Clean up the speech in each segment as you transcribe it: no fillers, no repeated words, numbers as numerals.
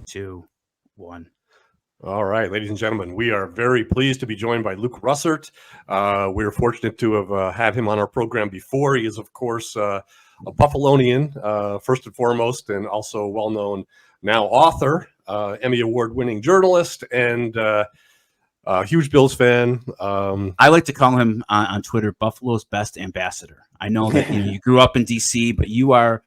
2, 1. All right, ladies and gentlemen, we are very pleased to be joined by Luke Russert. We're fortunate to have had him on our program before. He is, of course, a Buffalonian, first and foremost, and also well-known now author, Emmy Award-winning journalist, and huge Bills fan. I like to call him on Twitter Buffalo's best ambassador. I know that you grew up in DC, but you are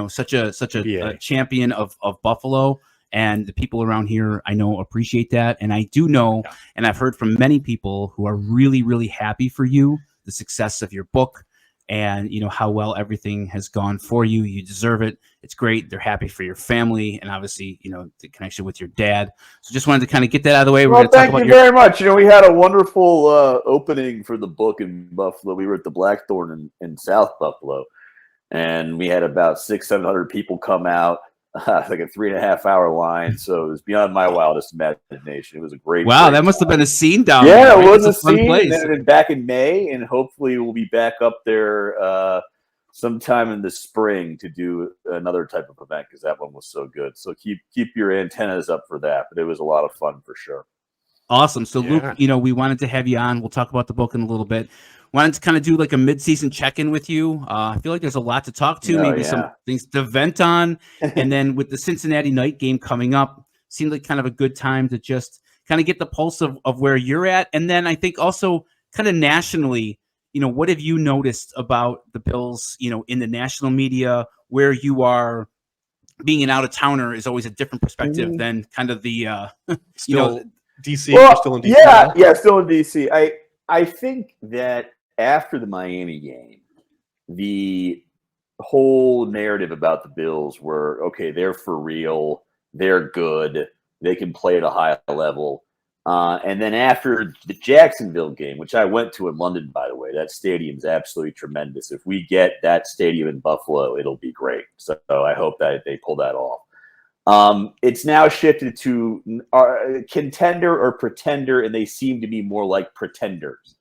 such a champion of Buffalo. And the people around here, I know, appreciate that. And I do know, and I've heard from many people who are really, really happy for you, the success of your book, and, how well everything has gone for you. You deserve it. It's great. They're happy for your family and obviously, the connection with your dad. So just wanted to kind of get that out of the way. Well, thank you very much. We had a wonderful opening for the book in Buffalo. We were at the Blackthorn in South Buffalo, and we had about 600-700 people come out. Like a 3.5-hour line, so it was beyond my wildest imagination. It was a great. Wow, that must have been a scene down there. Yeah, it was a scene. And back in May, and hopefully we'll be back up there sometime in the spring to do another type of event because that one was so good. So keep your antennas up for that. But it was a lot of fun for sure. Awesome. So Luke, we wanted to have you on. We'll talk about the book in a little bit. Wanted to kind of do like a mid-season check-in with you. I feel like there's a lot to talk to, some things to vent on. And then with the Cincinnati night game coming up, seemed like kind of a good time to just kind of get the pulse of where you're at. And then I think also kind of nationally, what have you noticed about the Bills, in the national media, where you are being an out-of-towner is always a different perspective than kind of the, still DC. Well, still in DC. Yeah, still in DC. I think that after the Miami game, the whole narrative about the Bills were, okay, they're for real, they're good, they can play at a high level. And then after the Jacksonville game, which I went to in London, by the way, that stadium's absolutely tremendous. If we get that stadium in Buffalo, it'll be great. So I hope that they pull that off. It's now shifted to contender or pretender, and they seem to be more like pretenders.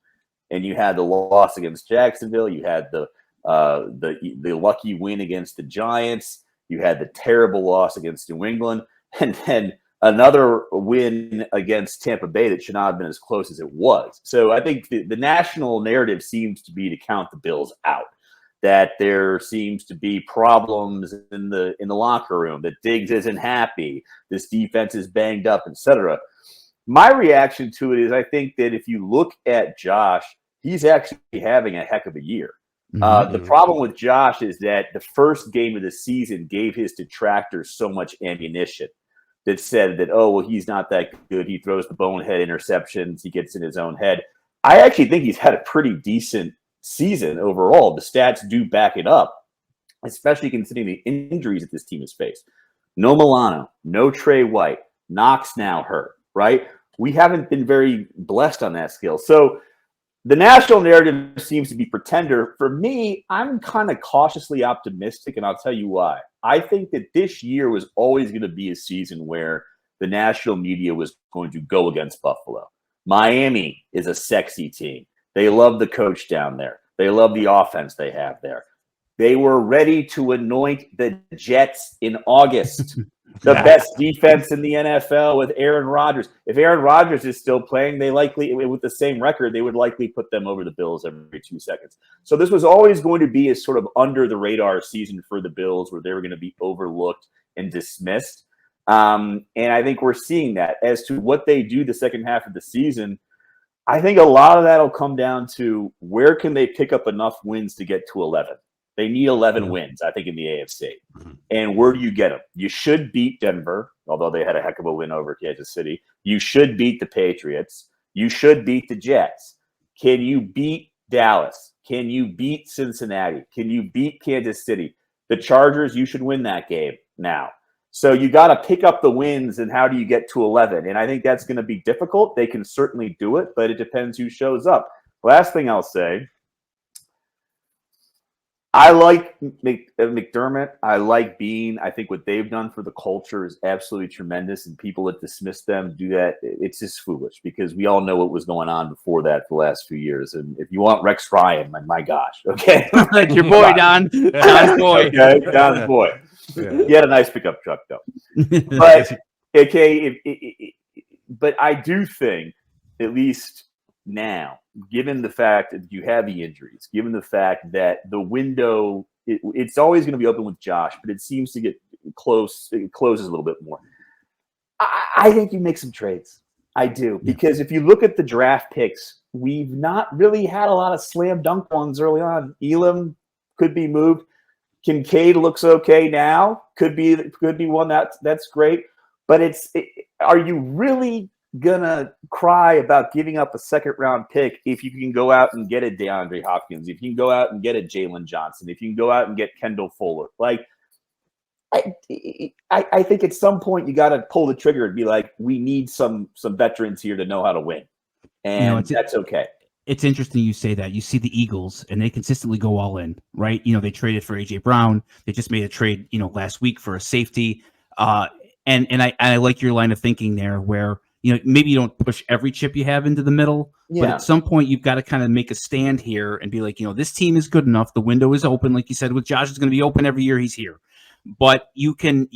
And you had the loss against Jacksonville. You had the lucky win against the Giants. You had the terrible loss against New England, and then another win against Tampa Bay that should not have been as close as it was. So I think the national narrative seems to be to count the Bills out. That there seems to be problems in the locker room. That Diggs isn't happy. This defense is banged up, etc. My reaction to it is I think that if you look at Josh, he's actually having a heck of a year. The problem with Josh is that the first game of the season gave his detractors so much ammunition that said that, oh, well, he's not that good. He throws the bonehead interceptions. He gets in his own head. I actually think he's had a pretty decent season overall. The stats do back it up, especially considering the injuries that this team has faced. No Milano, no Trey White, Knox now hurt, right? We haven't been very blessed on that scale. So the national narrative seems to be pretender. For me, I'm kind of cautiously optimistic, and I'll tell you why. I think that this year was always going to be a season where the national media was going to go against Buffalo. Miami is a sexy team. They love the coach down there. They love the offense they have there. They were ready to anoint the Jets in August. The best defense in the NFL with Aaron Rodgers. If Aaron Rodgers is still playing, they likely, with the same record, they would likely put them over the Bills every 2 seconds. So this was always going to be a sort of under the radar season for the Bills where they were going to be overlooked and dismissed. And I think we're seeing that. As to what they do the second half of the season, I think a lot of that will come down to where can they pick up enough wins to get to 11. They need 11 wins, I think, in the AFC. And where do you get them? You should beat Denver, although they had a heck of a win over Kansas City. You should beat the Patriots. You should beat the Jets. Can you beat Dallas? Can you beat Cincinnati? Can you beat Kansas City? The Chargers, you should win that game now. So you got to pick up the wins, and how do you get to 11? And I think that's going to be difficult. They can certainly do it, but it depends who shows up. Last thing I'll say, I like McDermott. I like Bean. I think what they've done for the culture is absolutely tremendous, and people that dismiss them do that. It's just foolish because we all know what was going on before that for the last few years. And if you want Rex Ryan, my gosh, okay, like your boy Don, Don's boy, okay, Don's boy. He had a nice pickup truck though. But but I do think, at least now, given the fact that you have the injuries, given the fact that the window, it's always going to be open with Josh, but it seems to get close. It closes a little bit more. I think you make some trades. I do, because if you look at the draft picks, we've not really had a lot of slam dunk ones early on. Elam could be moved. Kincaid looks okay now. Could be one that's great. But are you really gonna cry about giving up a second-round pick if you can go out and get a DeAndre Hopkins, if you can go out and get a Jalen Johnson, if you can go out and get Kendall Fuller? Like, I think at some point you got to pull the trigger and be like, we need some veterans here to know how to win, and that's okay. It's interesting you say that. You see the Eagles, and they consistently go all in, right? They traded for A.J. Brown. They just made a trade, last week for a safety. And I like your line of thinking there, where maybe you don't push every chip you have into the middle, but at some point you've got to kind of make a stand here and be like, this team is good enough. The window is open, like you said, with Josh. Is going to be open every year he's here, but you can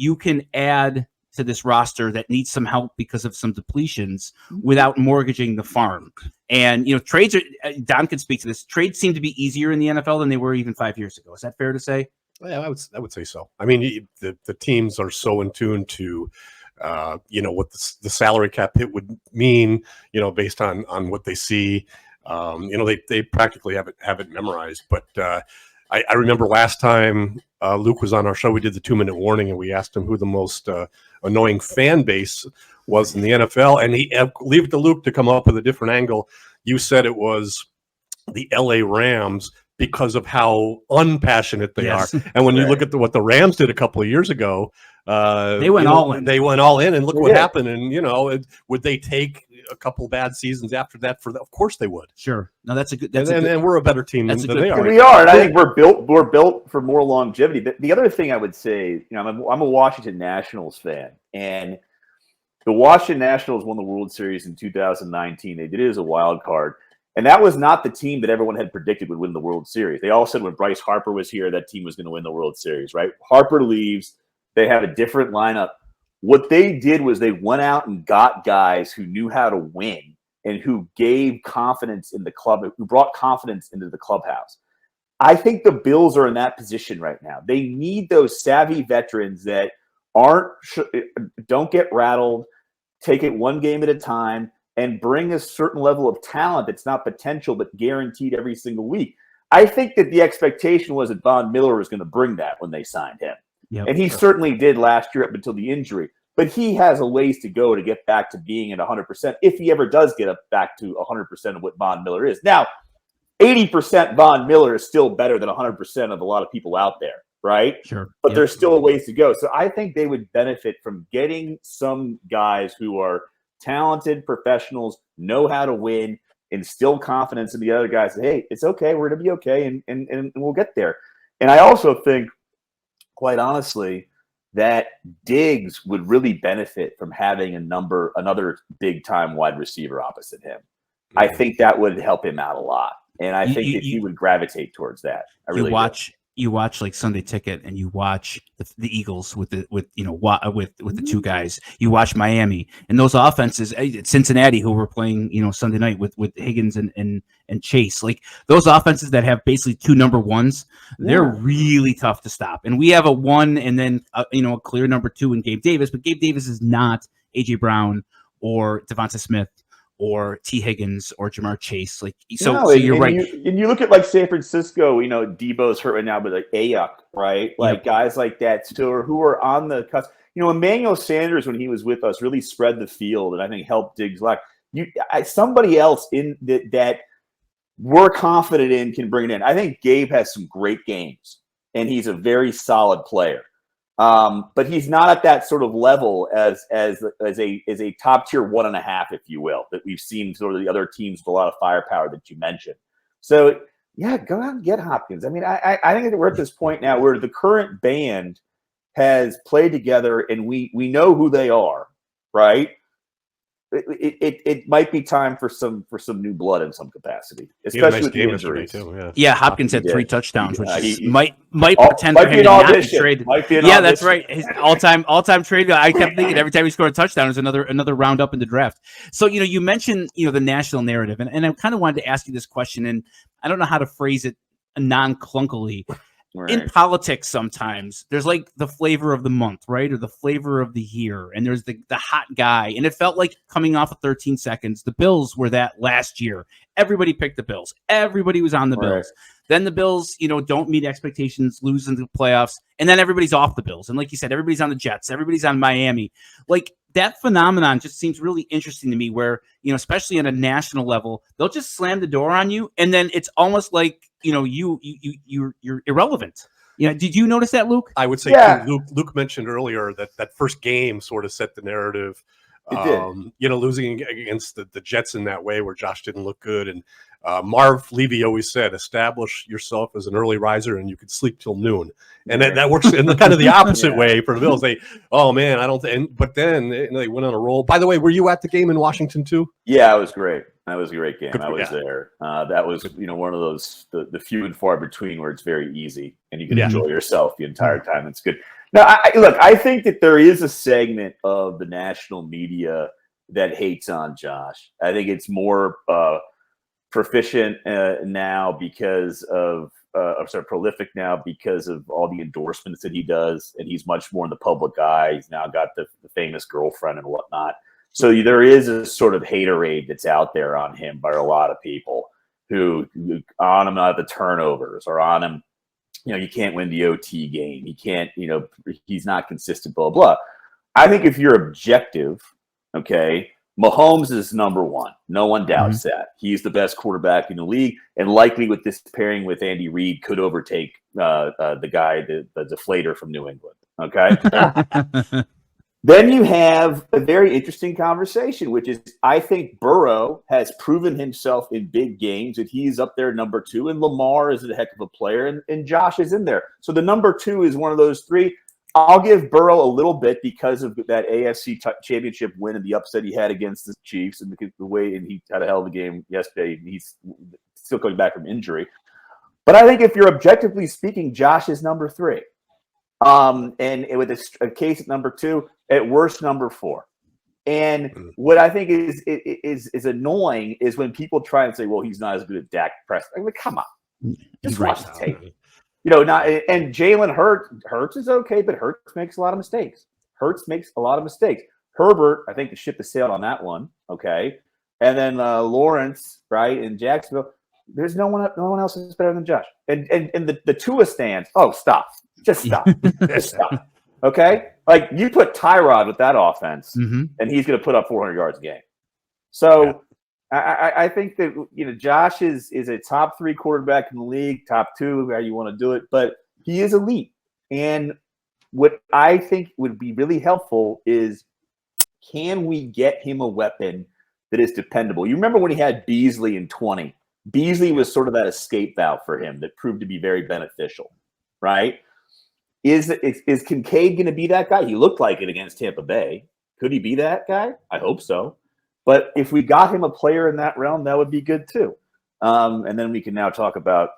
add to this roster that needs some help because of some depletions without mortgaging the farm. And trades are, Don could speak to this. Trades seem to be easier in the NFL than they were even 5 years ago. Is that fair to say? Yeah, I would say so. I mean, the teams are so in tune to, what the salary cap hit would mean, based on what they see. They practically have it memorized. But I remember last time Luke was on our show, we did the 2-minute warning, and we asked him who the most annoying fan base was in the NFL, and he leave it to Luke to come up with a different angle. You said it was the LA Rams, because of how unpassionate they are. And when you look at what the Rams did a couple of years ago, they went all in. They went all in, and look what happened. And would they take a couple bad seasons after that? Of course they would. Sure. No, that's a good. And we're a better team than they are. We are, and I think we're built for more longevity. But the other thing I would say, I'm a Washington Nationals fan, and the Washington Nationals won the World Series in 2019. They did it as a wild card. And that was not the team that everyone had predicted would win the World Series. They all said when Bryce Harper was here, that team was going to win the World Series, right? Harper leaves. They have a different lineup. What they did was they went out and got guys who knew how to win and who gave confidence in the club, who brought confidence into the clubhouse. I think the Bills are in that position right now. They need those savvy veterans that don't get rattled, take it one game at a time, and bring a certain level of talent that's not potential but guaranteed every single week. I think that the expectation was that Von Miller was going to bring that when they signed him. And he certainly did last year up until the injury. But he has a ways to go to get back to being at 100%, if he ever does get up back to 100% of what Von Miller is. Now, 80% Von Miller is still better than 100% of a lot of people out there, right? Sure. But there's still a ways to go. So I think they would benefit from getting some guys who are talented professionals, know how to win, instill confidence in the other guys. Hey, it's okay. We're going to be okay, and we'll get there. And I also think, quite honestly, that Diggs would really benefit from having another big-time wide receiver opposite him. I think that would help him out a lot. And I think that he would gravitate towards that. I really you watch like Sunday Ticket, and you watch the Eagles with the two guys. You watch Miami and those offenses, Cincinnati, who were playing Sunday night with Higgins and Chase. Like those offenses that have basically two number ones, they're really tough to stop. And we have a one and then a clear number two in Gabe Davis, but Gabe Davis is not A.J. Brown or Devonta Smith or T. Higgins or Jamar Chase. So you're right. You look at like San Francisco, Debo's hurt right now, but like Ayuk, right? Like guys like that still who are on the cusp. Emmanuel Sanders, when he was with us, really spread the field and I think helped Diggs. Like somebody else in that we're confident in can bring it in. I think Gabe has some great games and he's a very solid player. But he's not at that sort of level as a top tier 1.5, if you will, that we've seen sort of the other teams with a lot of firepower that you mentioned. So yeah, go out and get Hopkins. I mean, I think that we're at this point now where the current band has played together and we know who they are, right? it might be time for some new blood in some capacity, He had a especially nice with the game yesterday injuries. too. Yeah, Hopkins had 3 touchdowns, which might pretend might for be him an to not be audition. traded. Might be an Yeah, that's audition. right. His all-time trade. I kept thinking every time he scored a touchdown, it was another round up in the draft. So you mentioned the national narrative, and I kind of wanted to ask you this question, and I don't know how to phrase it non-clunkily. Right. In politics, sometimes there's like the flavor of the month, right? Or the flavor of the year. And there's the hot guy. And it felt like coming off of 13 seconds, the Bills were that last year. Everybody picked the Bills. Everybody was on the Bills. Then the Bills, don't meet expectations, lose in the playoffs. And then everybody's off the Bills. And like you said, everybody's on the Jets. Everybody's on Miami. Like that phenomenon just seems really interesting to me where, especially on a national level, they'll just slam the door on you. And then it's almost like, you're irrelevant. Did you notice that, Luke? I would say too, Luke mentioned earlier that first game sort of set the narrative. It did. Losing against the Jets in that way where Josh didn't look good. And Marv Levy always said, establish yourself as an early riser and you can sleep till noon. And that works in kind of the opposite way for the Bills. But then they went on a roll. By the way, were you at the game in Washington too? Yeah, it was great. That was a great game. I was there. That was, one of those, the few and far between where it's very easy and you can enjoy yourself the entire time. It's good. Now, I think that there is a segment of the national media that hates on Josh. I think it's more proficient now because of, prolific now because of all the endorsements that he does. And he's much more in the public eye. He's now got the famous girlfriend and whatnot. So there is a sort of haterade that's out there on him by a lot of people who on him at the turnovers or on him, you can't win the OT game. He can't, he's not consistent, blah, blah. I think if you're objective, okay, Mahomes is number one. No one doubts that. He's the best quarterback in the league and likely with this pairing with Andy Reid could overtake the guy, the deflator from New England, okay? Then you have a very interesting conversation, which is I think Burrow has proven himself in big games that he's up there number 2, and Lamar is a heck of a player, and Josh is in there. So the number 2 is one of those 3. I'll give Burrow a little bit because of that AFC championship win and the upset he had against the Chiefs and the way and he had a hell of a game yesterday. He's still coming back from injury. But I think if you're objectively speaking, Josh is number 3. And with a case at number 2, at worst number 4. And what I think is annoying is when people try and say, "Well, he's not as good at Dak Prescott." Like, come on, just watch the tape. And Jalen Hurts is okay, but Hurts makes a lot of mistakes. Herbert, I think the ship has sailed on that one. Okay, and then Lawrence, right, in Jacksonville. There's no one else is better than Josh. And the Tua stands. Oh, stop. Just stop. Just stop. Okay? Like, you put Tyrod with that offense, and he's going to put up 400 yards a game. So I think that, Josh is a top 3 quarterback in the league, top 2, how you want to do it, but he is elite. And what I think would be really helpful is, can we get him a weapon that is dependable? You remember when he had Beasley in 20? Beasley was sort of that escape valve for him that proved to be very beneficial, right? Is Kincaid going to be that guy? He looked like it against Tampa Bay. Could he be that guy? I hope so. But if we got him a player in that realm, that would be good too. And then we can now talk about,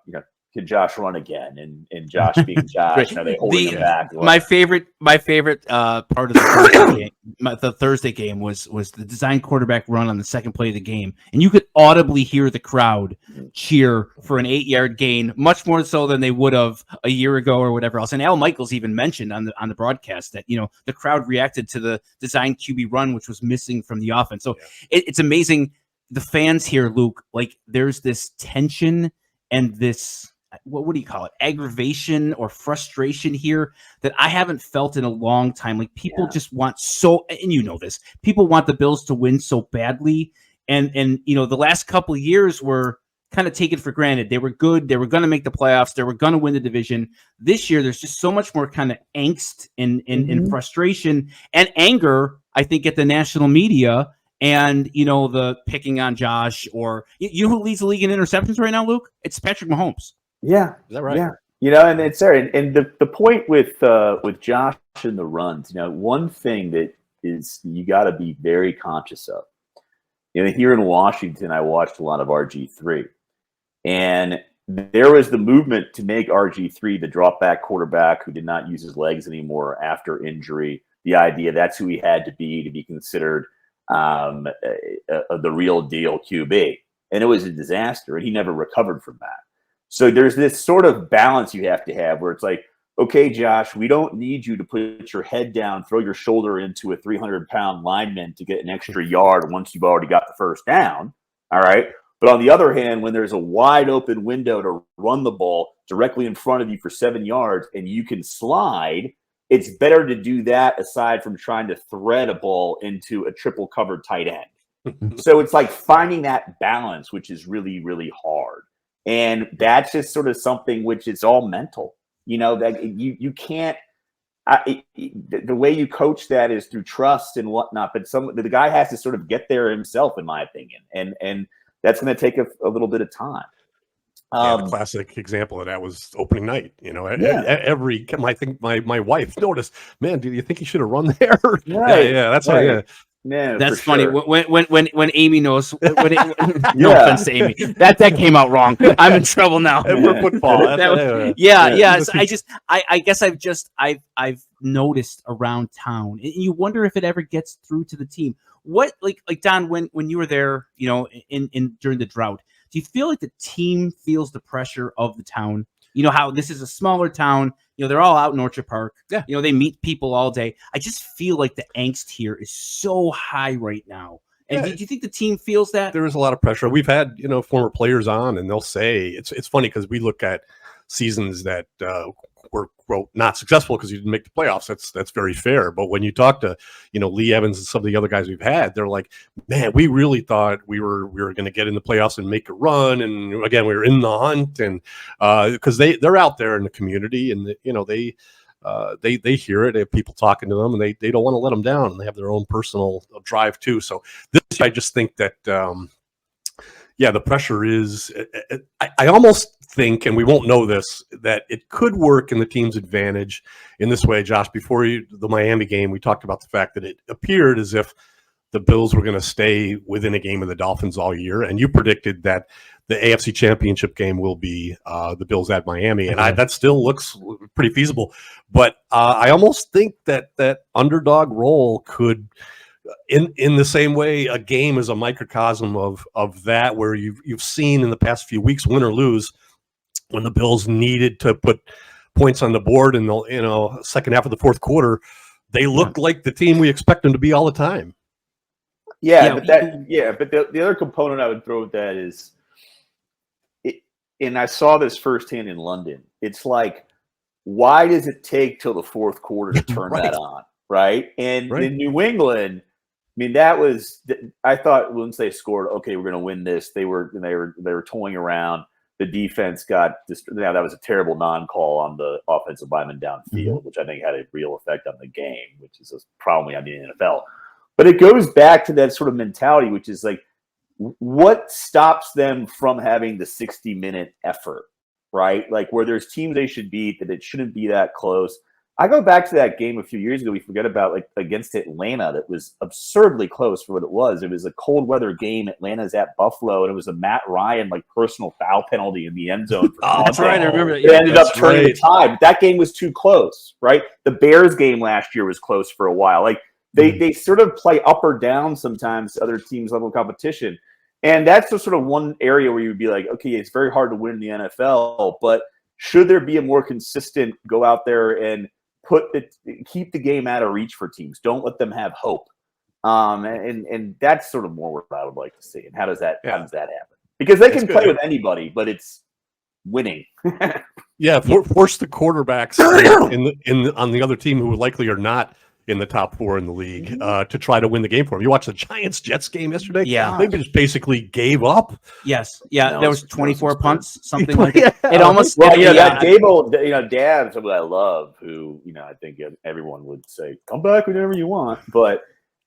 can Josh run again? And Josh being Josh, are they holding him back? My favorite part of the Thursday game was the design quarterback run on the second play of the game, and you could audibly hear the crowd cheer for an 8-yard gain, much more so than they would have a year ago or whatever else. And Al Michaels even mentioned on the broadcast that the crowd reacted to the design QB run, which was missing from the offense. So it's amazing. The fans here, Luke, like there's this tension and this. What do you call it? Aggravation or frustration here that I haven't felt in a long time. Like people just want and this, people want the Bills to win so badly. And the last couple of years were kind of taken for granted. They were good. They were going to make the playoffs. They were going to win the division. This year, there's just so much more kind of angst and frustration and anger, I think, at the national media. And, the picking on Josh or you know who leads the league in interceptions right now, Luke? It's Patrick Mahomes. Yeah. Is that right? Yeah. And it's there. And the point with Josh and the runs, one thing that is you got to be very conscious of here in Washington, I watched a lot of RG3, and there was the movement to make RG3 the drop back quarterback who did not use his legs anymore after injury. The idea that's who he had to be considered the real deal QB. And it was a disaster, and he never recovered from that. So there's this sort of balance you have to have where it's like, okay, Josh, we don't need you to put your head down, throw your shoulder into a 300-pound lineman to get an extra yard once you've already got the first down. All right. But on the other hand, when there's a wide open window to run the ball directly in front of you for 7 yards and you can slide, it's better to do that aside from trying to thread a ball into a triple covered tight end. So it's like finding that balance, which is really, really hard. And that's just sort of something which is all mental, that you can't, the way you coach that is through trust and whatnot, but the guy has to sort of get there himself, in my opinion. And that's going to take a little bit of time. The classic example of that was opening night. I think my wife noticed, man, do you think he should have run there? Right. That's right. Right. Yeah, that's funny. Sure. When Amy knows, no offense to Amy, that came out wrong. I'm in trouble now. For football. I guess I've noticed around town, and you wonder if it ever gets through to the team. What like Don, when you were there, in during the drought, do you feel like the team feels the pressure of the town? You know how this is a smaller town. They're all out in Orchard Park. Yeah. They meet people all day. I just feel like the angst here is so high right now. And do you think the team feels that? There is a lot of pressure. We've had, former players on, and they'll say it's funny because we look at seasons that were not successful because you didn't make the playoffs. That's very fair. But when you talk to, Lee Evans and some of the other guys we've had, they're like, man, we really thought we were going to get in the playoffs and make a run. And again, we were in the hunt, and because they're out there in the community, and they hear it. They have people talking to them, and they don't want to let them down, and they have their own personal drive too. So I just think that the pressure is. I almost think, and we won't know this, that it could work in the team's advantage in this way. Josh, before the Miami game, we talked about the fact that it appeared as if the Bills were going to stay within a game of the Dolphins all year, and you predicted that the AFC Championship game will be the Bills at Miami, and that still looks pretty feasible. But I almost think that underdog role could, in the same way a game is a microcosm of that, where you've seen in the past few weeks, win or lose, when the Bills needed to put points on the board in the second half of the fourth quarter, they looked like the team we expect them to be all the time. But the other component I would throw with that is, and I saw this firsthand in London. It's like, why does it take till the fourth quarter to turn that on, right? And in New England, I mean, I thought once they scored, okay, we're going to win this. They were toying around. The defense got that was a terrible non-call on the offensive lineman downfield, which I think had a real effect on the game, which is a problem we have in the NFL. But it goes back to that sort of mentality, which is like, what stops them from having the 60-minute effort, right? Like where there's teams they should beat, that it shouldn't be that close. I go back to that game a few years ago we forget about, like against Atlanta, that was absurdly close for what it was. It was a cold weather game. Atlanta's at Buffalo, and it was a Matt Ryan personal foul penalty in the end zone. That's right. I remember that. It ended up turning the tide. That game was too close, right? The Bears game last year was close for a while. Like they sort of play up or down sometimes to other teams' level of competition. And that's just sort of one area where you would be like, okay, it's very hard to win in the NFL, but should there be a more consistent go out there and keep the game out of reach for teams? Don't let them have hope. And that's sort of more what I would like to see. And how does that happen? Because they can play with anybody, but it's winning. Force the quarterbacks on the other team who likely are not in the top four in the league to try to win the game for them. You watched the Giants-Jets game yesterday? Yeah. They just basically gave up. Yes. Yeah, there was 24 punts, something like that. It almost... Well, that Dable, Dabs, who I love, who, I think everyone would say, come back whenever you want, but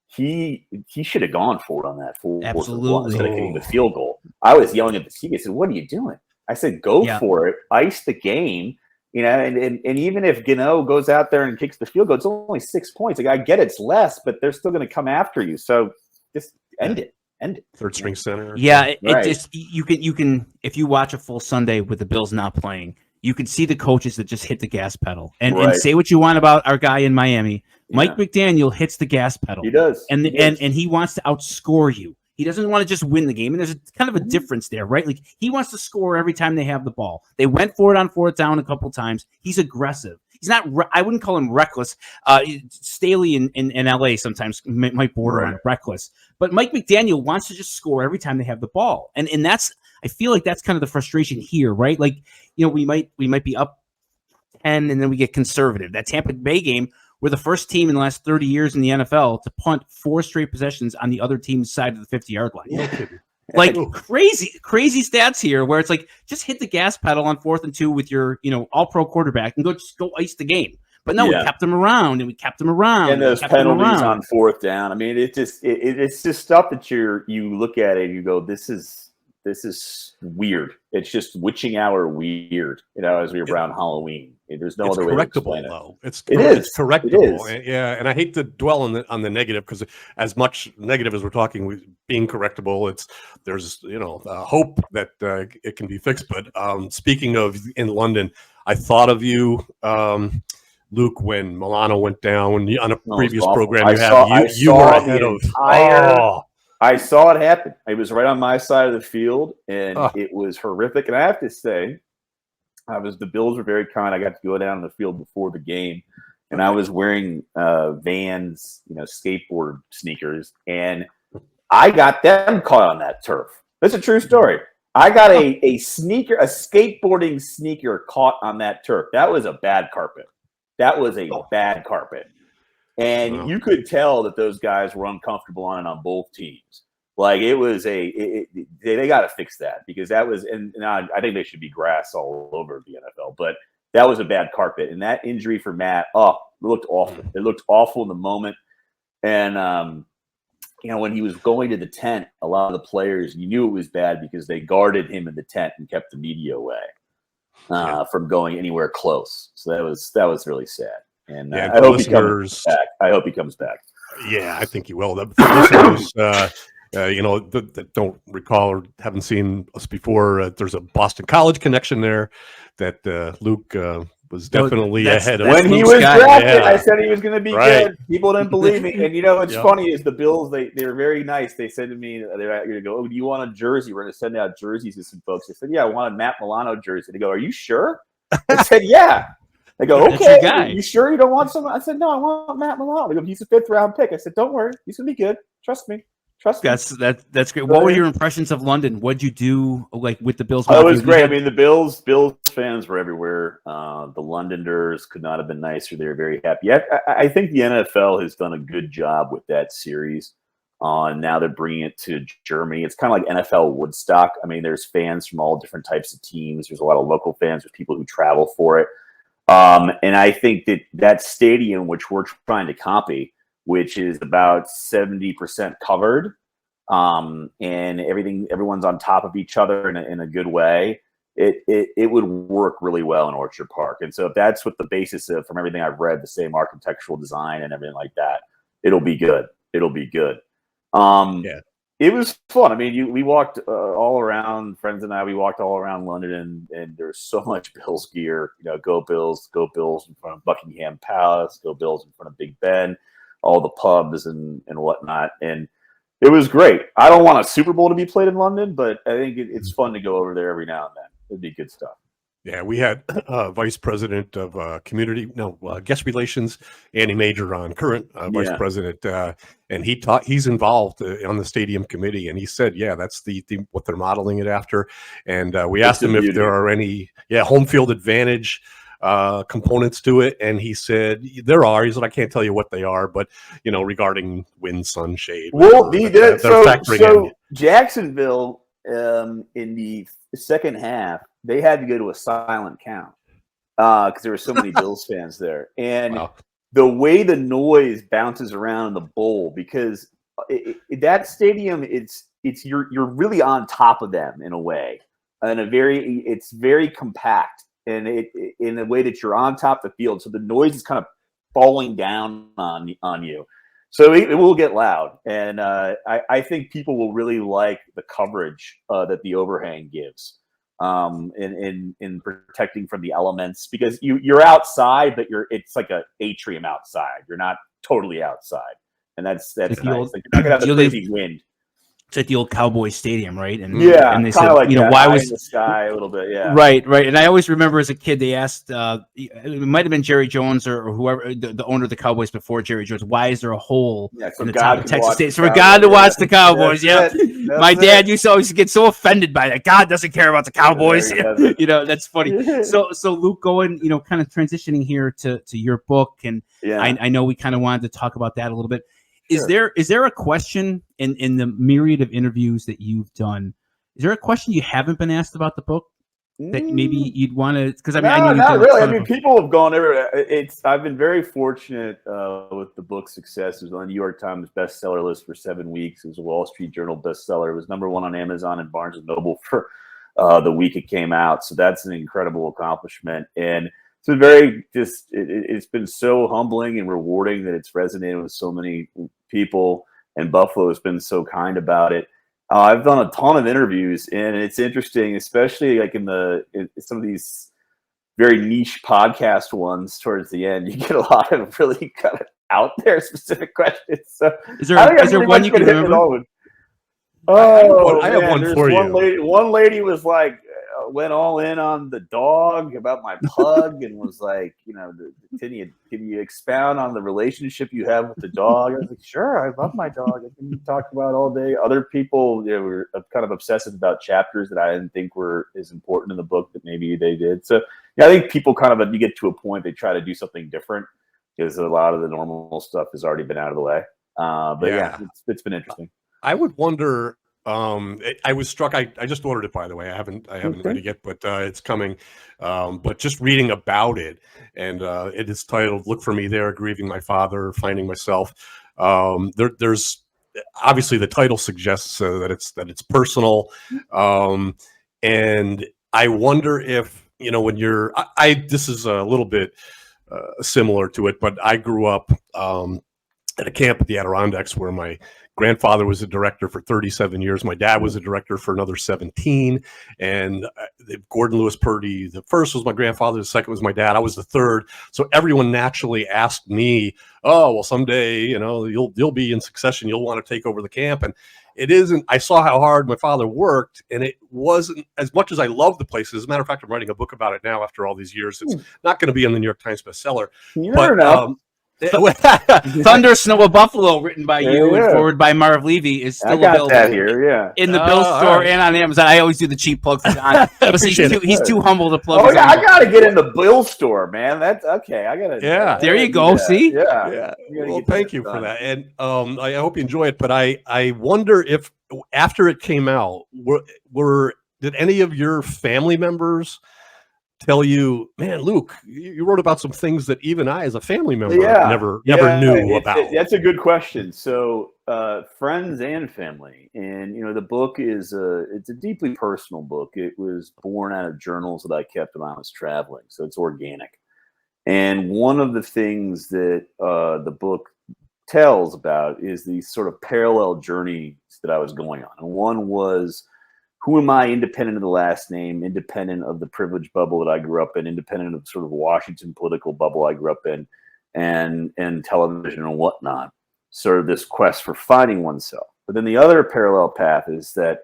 he should have gone for it on that full absolutely instead of kicking the field goal. I was yelling at the TV. I said, what are you doing? I said, go for it, ice the game. And even if Gano goes out there and kicks the field goal, it's only 6 points. Like, I get it's less, but they're still going to come after you. So just end it. end it. Third string center. Yeah, it Right. just you can if you watch a full Sunday with the Bills not playing, you can see the coaches that just hit the gas pedal. And Right. say what you want about our guy in Miami, Mike Yeah. McDaniel hits the gas pedal. He does. And He does. and he wants to outscore you. He doesn't want to just win the game. And there's kind of a difference there, right? Like he wants to score every time they have the ball. They went for it on fourth down a couple times. He's aggressive. He's not. I wouldn't call him reckless. Staley in LA sometimes might border on reckless, but Mike McDaniel wants to just score every time they have the ball, and that's. I feel like that's kind of the frustration here, right? Like we might be up 10, and then we get conservative. That Tampa Bay game, we're the first team in the last 30 years in the NFL to punt 4 straight possessions on the other team's side of the 50-yard line. No kidding. Like crazy stats here where it's like just hit the gas pedal on 4th and 2 with your, all-pro quarterback and go ice the game. But no, we kept them around and we kept them around. And those penalties on fourth down. I mean, it's just stuff that you look at it and you go, this is weird. It's just witching hour weird, as we were around Halloween. There's no other way to explain it. Though. It's It correctable. is. Yeah, and I hate to dwell on the negative because as much negative as we're talking, being correctable, there's hope that it can be fixed. But speaking of in London, I thought of you, Luke, when Milano went down on a previous program. You were ahead of. I saw it happen. It was right on my side of the field, and it was horrific. And I have to say, the Bills were very kind. I got to go down the field before the game, and I was wearing Vans, skateboard sneakers, and I got them caught on that turf. That's a true story. I got a skateboarding sneaker caught on that turf. That was a bad carpet. Bad carpet. And you could tell that those guys were uncomfortable on it on both teams. Like it was they got to fix that because that was, and I think they should be grass all over the NFL, but that was a bad carpet. And that injury for Matt, it looked awful. It looked awful in the moment. And, when he was going to the tent, a lot of the players, you knew it was bad because they guarded him in the tent and kept the media away from going anywhere close. So that was really sad. And I hope he comes back. Yeah, I think he will. For listeners, that don't recall or haven't seen us before, there's a Boston College connection there that Luke was definitely ahead of. When he was drafted, I said he was going to be good. People didn't believe me. And what's funny is the Bills, they were very nice. They said to me, they're going to go, do you want a jersey? We're going to send out jerseys to some folks. I said, yeah, I want a Matt Milano jersey. They go, are you sure? I said, yeah. They go, okay, are you sure you don't want someone? I said, no, I want Matt Milano. They go, he's a 5th round pick. I said, don't worry, he's gonna be good. Trust me. That's great. What were your impressions of London? What'd you do with the Bills? Oh, it was great. I mean, the Bills fans were everywhere. The Londoners could not have been nicer. They were very happy. I think the NFL has done a good job with that series. Now they're bringing it to Germany. It's kind of like NFL Woodstock. I mean, there's fans from all different types of teams. There's a lot of local fans. There's people who travel for it. And I think that stadium, which we're trying to copy, which is about 70% covered, and everyone's on top of each other in a good way, it would work really well in Orchard Park. And so if that's what the basis of, from everything I've read, the same architectural design and everything like that, it'll be good. It was fun. I mean, we walked all around, friends and I, we walked all around London, and there's so much Bills gear. Go Bills in front of Buckingham Palace, go Bills in front of Big Ben, all the pubs and whatnot. And it was great. I don't want a Super Bowl to be played in London, but I think it's fun to go over there every now and then. It'd be good stuff. Yeah, we had Vice President of Guest Relations, Andy Major, on, current Vice President, and he's involved on the stadium committee, and he said, that's what they're modeling it after. And we asked him if there are any home field advantage components to it, and he said there are. He said, I can't tell you what they are, but regarding wind, sun, shade. Well, so Jacksonville in the second half, they had to go to a silent count because there were so many Bills fans there. And the way the noise bounces around in the bowl, because that stadium, you're really on top of them in a way, and it's very compact, and in a way that you're on top of the field, so the noise is kind of falling down on you. So it will get loud, and I think people will really like the coverage that the overhang gives in protecting from the elements, because you're outside, but it's like a atrium outside. You're not totally outside, and that's nice. Like, you're not gonna have the crazy wind. It's like the old Cowboy Stadium, right? And yeah, and they said, like, why was in the sky a little bit? Yeah, right. And I always remember as a kid, they asked, it might have been Jerry Jones or whoever, the owner of the Cowboys before Jerry Jones, why is there a hole in the top of Texas State? So for God to watch the Cowboys. Yeah, my dad used to always get so offended by that. God doesn't care about the Cowboys. That's funny. So Luke, going, kind of transitioning here to your book, and I know we kind of wanted to talk about that a little bit. Sure. Is there a question in the myriad of interviews that you've done? Is there a question you haven't been asked about the book that maybe you'd want to? Because I know not really. I mean, people have gone everywhere. I've been very fortunate with the book's success. It was on the New York Times bestseller list for 7 weeks. It was a Wall Street Journal bestseller. It was #1 on Amazon and Barnes and Noble for the week it came out. So that's an incredible accomplishment. And it's been it's been so humbling and rewarding that it's resonated with so many people, and Buffalo has been so kind about it. I've done a ton of interviews, and it's interesting, especially like in some of these very niche podcast ones towards the end, you get a lot of really kind of out there specific questions. So is there one you can remember? I have one for you. One lady was like, went all in on the dog, about my pug, and was like, can you expound on the relationship you have with the dog? I was like, sure, I love my dog. I can talk about all day. Other people were kind of obsessive about chapters that I didn't think were as important in the book that maybe they did. So I think people kind of, you get to a point, they try to do something different because a lot of the normal stuff has already been out of the way. But it's been interesting. I would wonder. I was struck. I just ordered it, by the way. I haven't read it yet, but it's coming. But just reading about it, and it is titled "Look for Me There: Grieving My Father, Finding Myself." There's obviously the title suggests that it's personal, and I wonder if when you're. This is a little bit similar to it, but I grew up at a camp at the Adirondacks where my grandfather was a director for 37 years. My dad was a director for another 17. And Gordon Lewis Purdy, the first was my grandfather. The second was my dad. I was the third. So everyone naturally asked me, oh, well, someday, you'll be in succession. You'll want to take over the camp. And it isn't. I saw how hard my father worked, and it wasn't as much as I love the place. As a matter of fact, I'm writing a book about it now after all these years. It's not going to be in the New York Times bestseller. Thunder Snow of Buffalo, written by you and forward by Marv Levy, is still available in the Bill store and on Amazon. I always do the cheap plug for John. He's too humble to plug. I gotta get in the Bill store, man. That's okay. I gotta. Yeah, there you go. See, Well, thank you for that, and I hope you enjoy it. But I wonder if after it came out, did any of your family members tell you, man, Luke, you wrote about some things that even I, as a family member, never knew about? That's a good question. So, friends and family, and the book it's a deeply personal book. It was born out of journals that I kept when I was traveling, so it's organic. And one of the things that the book tells about is these sort of parallel journeys that I was going on. And one was, who am I, independent of the last name, independent of the privileged bubble that I grew up in, independent of sort of Washington political bubble I grew up in, and television and whatnot, sort of this quest for finding oneself. But then the other parallel path is that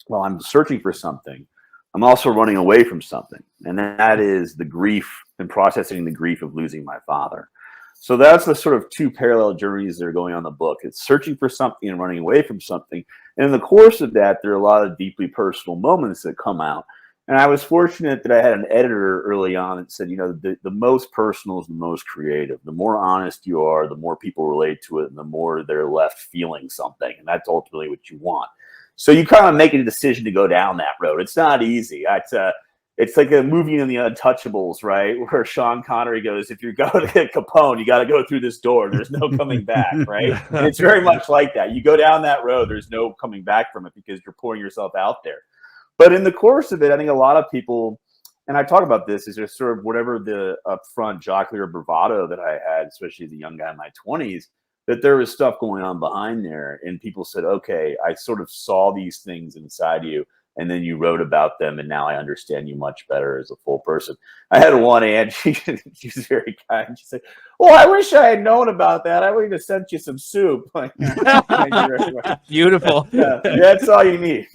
while I'm searching for something, I'm also running away from something. And that is the grief and processing the grief of losing my father. So that's the sort of two parallel journeys that are going on in the book. It's searching for something and running away from something. And in the course of that, there are a lot of deeply personal moments that come out. And I was fortunate that I had an editor early on that said, the most personal is the most creative. The more honest you are, the more people relate to it, and the more they're left feeling something. And that's ultimately what you want. So you kind of make a decision to go down that road. It's not easy. It's like a movie in The Untouchables, right? Where Sean Connery goes, if you're going to Capone, you got to go through this door. There's no coming back, right? And it's very much like that. You go down that road, there's no coming back from it because you're pouring yourself out there. But in the course of it, I think a lot of people, and I talk about this, is just sort of whatever the upfront jocular bravado that I had, especially as a young guy in my 20s, that there was stuff going on behind there. And people said, okay, I sort of saw these things inside you, and then you wrote about them, and now I understand you much better as a full person. I had one aunt, she was very kind. She said, well, I wish I had known about that. I would have sent you some soup. Like, beautiful. That's all you need.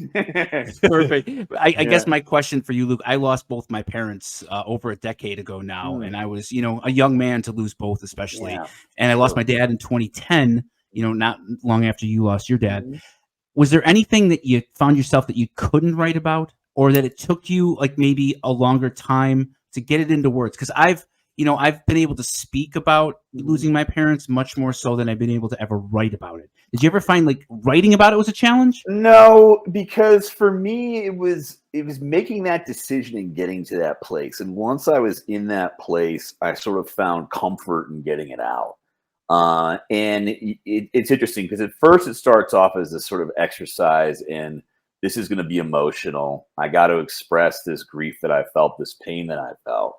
Perfect. I guess my question for you, Luke, I lost both my parents over a decade ago now, and I was, a young man to lose both, especially. And I lost my dad in 2010, not long after you lost your dad. Was there anything that you found yourself that you couldn't write about, or that it took you like maybe a longer time to get it into words? Because I've been able to speak about losing my parents much more so than I've been able to ever write about it. Did you ever find like writing about it was a challenge? No, because for me, it was making that decision and getting to that place. And once I was in that place, I sort of found comfort in getting it out. And it's interesting because at first it starts off as this sort of exercise in this is going to be emotional. I got to express this grief that I felt, this pain that I felt.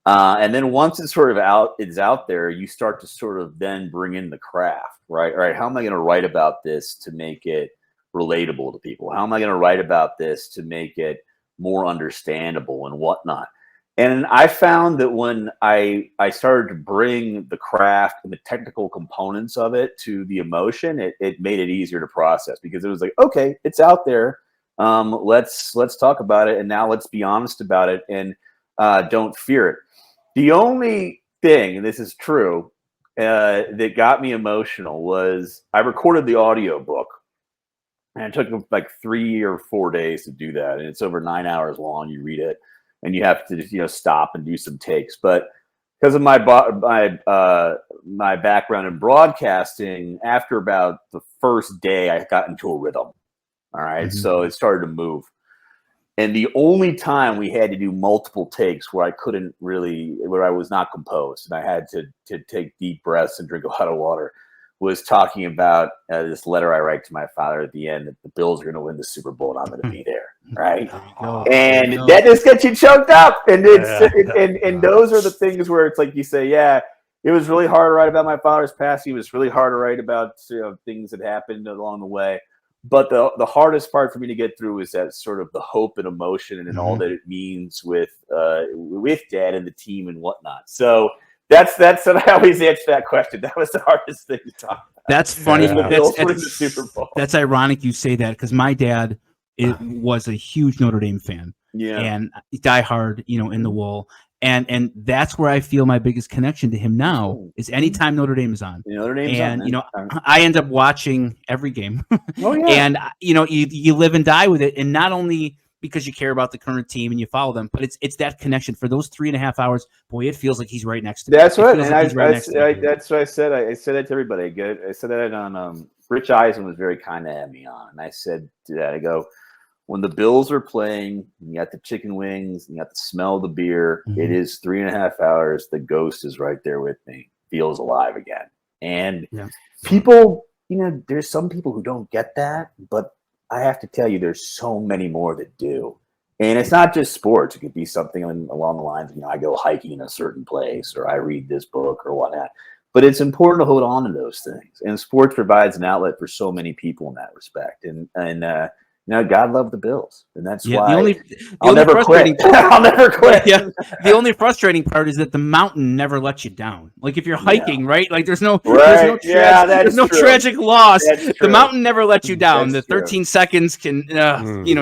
And then once it's sort of out there, you start to sort of then bring in the craft, right? All right, how am I going to write about this to make it relatable to people? How am I going to write about this to make it more understandable and whatnot? And I found that when I started to bring the craft and the technical components of it to the emotion, it made it easier to process, because it was like, okay, it's out there. Let's talk about it. And now let's be honest about it, and don't fear it. The only thing, and this is true, that got me emotional was I recorded the audiobook, and it took like 3 or 4 days to do that. And it's over 9 hours long. You read it, and you have to stop and do some takes. But because of my background in broadcasting, after about the first day, I got into a rhythm. All right, so it started to move. And the only time we had to do multiple takes where I was not composed and I had to take deep breaths and drink a lot of water was talking about this letter I write to my father at the end, that the Bills are going to win the Super Bowl and I'm going to be there, right? And that just gets you choked up. And and those are the things where it's like you say, yeah, it was really hard to write about my father's passing. It was really hard to write about things that happened along the way. But the hardest part for me to get through is that sort of the hope and emotion and all that it means with Dad and the team and whatnot. So that's what I always answer that question. That was the hardest thing to talk about. That's funny. The Super Bowl. That's ironic you say that, because my dad was a huge Notre Dame fan. Yeah. And diehard, in the wool. And that's where I feel my biggest connection to him now is anytime Notre Dame is on. Notre Dame's on, I end up watching every game. Oh, yeah. And you live and die with it, and not only because you care about the current team and you follow them, but it's that connection for those 3.5 hours. Boy, it feels like he's right next to me. That's right. And that's what I said. I said that to everybody. I said that on Rich Eisen was very kind to have me on, and I said to that, I go, when the Bills are playing, you got the chicken wings, you got the smell of the beer. It is 3.5 hours. The ghost is right there with me. Feels alive again. And people, there's some people who don't get that, but I have to tell you, there's so many more that do. And it's not just sports. It could be something along the lines of, I go hiking in a certain place, or I read this book or whatnot. But it's important to hold on to those things. And sports provides an outlet for so many people in that respect. And God loved the Bills, and that's why I'll never quit. I'll never quit. Yeah. The only frustrating part is that the mountain never lets you down. Like if you're hiking, right? Like there's no tragic loss. The mountain never lets you down. The 13 seconds can,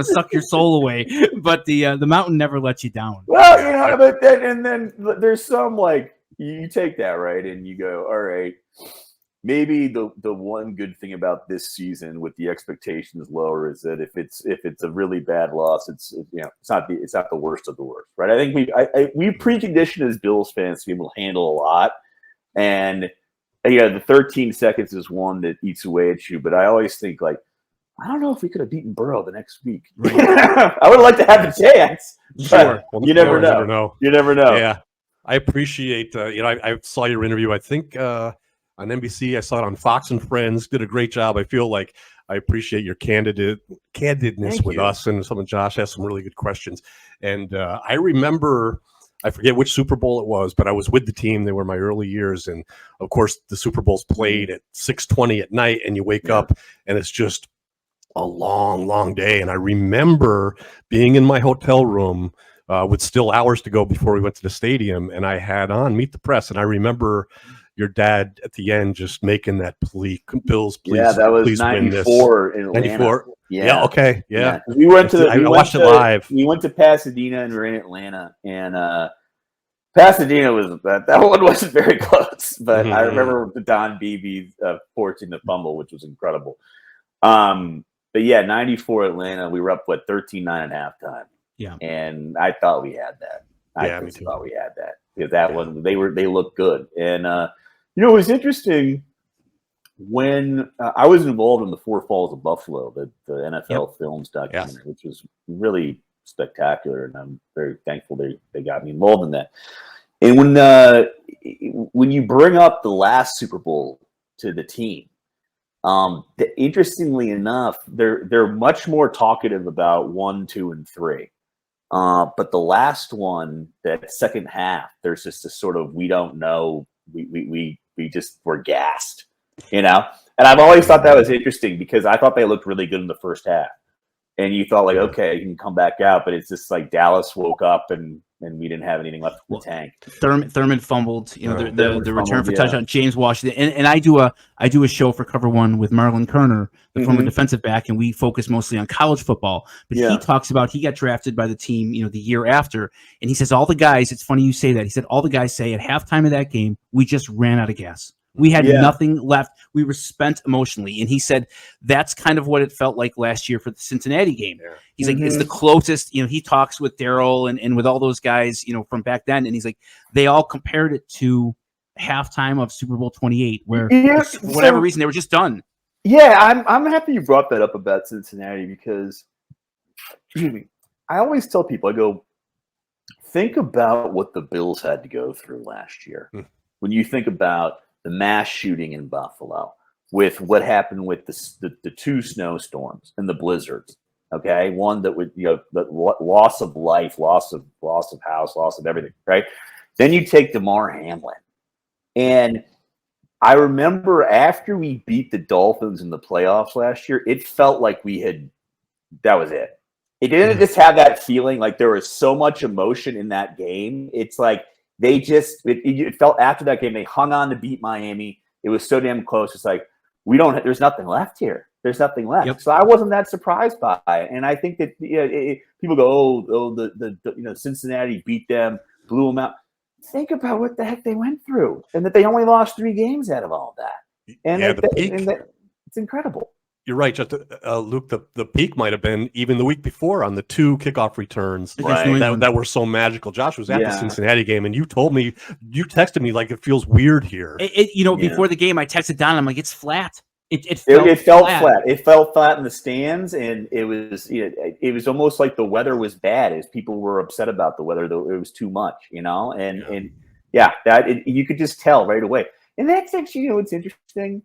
suck your soul away, but the mountain never lets you down. Well, but then there's some like you take that right, and you go, all right. Maybe the one good thing about this season, with the expectations lower, is that if it's a really bad loss, it's not the worst of the worst, right? I think we preconditioned as Bills fans to be able to handle a lot, and the 13 seconds is one that eats away at you. But I always think like, I don't know if we could have beaten Burrow the next week. Right. I would like to have a chance. Sure, you never know. You never know. Yeah, I appreciate. I saw your interview. I think. On NBC, I saw it on Fox and Friends. Did a great job. I feel like I appreciate your candidness with us, and Josh has some really good questions. And I remember I forget which Super Bowl it was, but I was with the team. They were my early years. And of course the Super Bowl's played at 6:20 at night, and you wake up and it's just a long, long day. And I remember being in my hotel room with still hours to go before we went to the stadium, and I had on Meet the Press. And I remember your dad at the end just making that plea, Bills, please. Yeah, that was please 94 in Atlanta. 94. Yeah. Okay. Yeah. We went to. I watched it live. We went to Pasadena and we were in Atlanta, and Pasadena was that one wasn't very close, but I remember the Don Beebe forcing the fumble, which was incredible. But yeah, 94 Atlanta, we were up 13-9 at halftime. Yeah, and I thought we had that. I thought we had that because that one they looked good, and it was interesting when I was involved in the Four Falls of Buffalo, the NFL Films documentary, which was really spectacular, and I'm very thankful they got me involved in that. And when you bring up the last Super Bowl to the team, interestingly enough, they're much more talkative about 1, 2, and 3. But the last one, that second half, there's just this sort of we don't know, we just were gassed, And I've always thought that was interesting because I thought they looked really good in the first half. And you thought, like, okay, you can come back out, but it's just like Dallas woke up and we didn't have anything left in the tank. Thurman fumbled, the return for touchdown. James Washington, and I do a show for Cover One with Marlon Kerner, the former defensive back, and we focus mostly on college football. But he talks about he got drafted by the team, the year after, and he says all the guys. It's funny you say that. He said all the guys say at halftime of that game, we just ran out of gas. We had nothing left. We were spent emotionally. And he said that's kind of what it felt like last year for the Cincinnati game. Yeah. He's like, it's the closest, he talks with Darryl and with all those guys, from back then. And he's like, they all compared it to halftime of Super Bowl 28, where for whatever reason, they were just done. Yeah, I'm happy you brought that up about Cincinnati because I always tell people, I go, think about what the Bills had to go through last year. When you think about the mass shooting in Buffalo, with what happened with the two snowstorms and the blizzards. Okay, one that would the loss of life, loss of house, loss of everything. Right. Then you take DeMar Hamlin, and I remember after we beat the Dolphins in the playoffs last year, it felt like that was it. It didn't just have that feeling like there was so much emotion in that game. It's like they just it felt after that game they hung on to beat Miami. It was so damn close. It's like there's nothing left here. There's nothing left. Yep. So I wasn't that surprised by it. And I think that people go, the Cincinnati beat them, blew them out. Think about what the heck they went through, and that they only lost 3 games out of all that. And it's incredible. You're right, just Luke. The peak might have been even the week before on the 2 kickoff returns that were so magical. Josh was at the Cincinnati game, and you texted me like it feels weird here. Before the game, I texted Don. I'm like, it's flat. It felt flat. It felt flat in the stands, and it was almost like the weather was bad, as people were upset about the weather. Though it was too much, you could just tell right away. And that's actually, what's interesting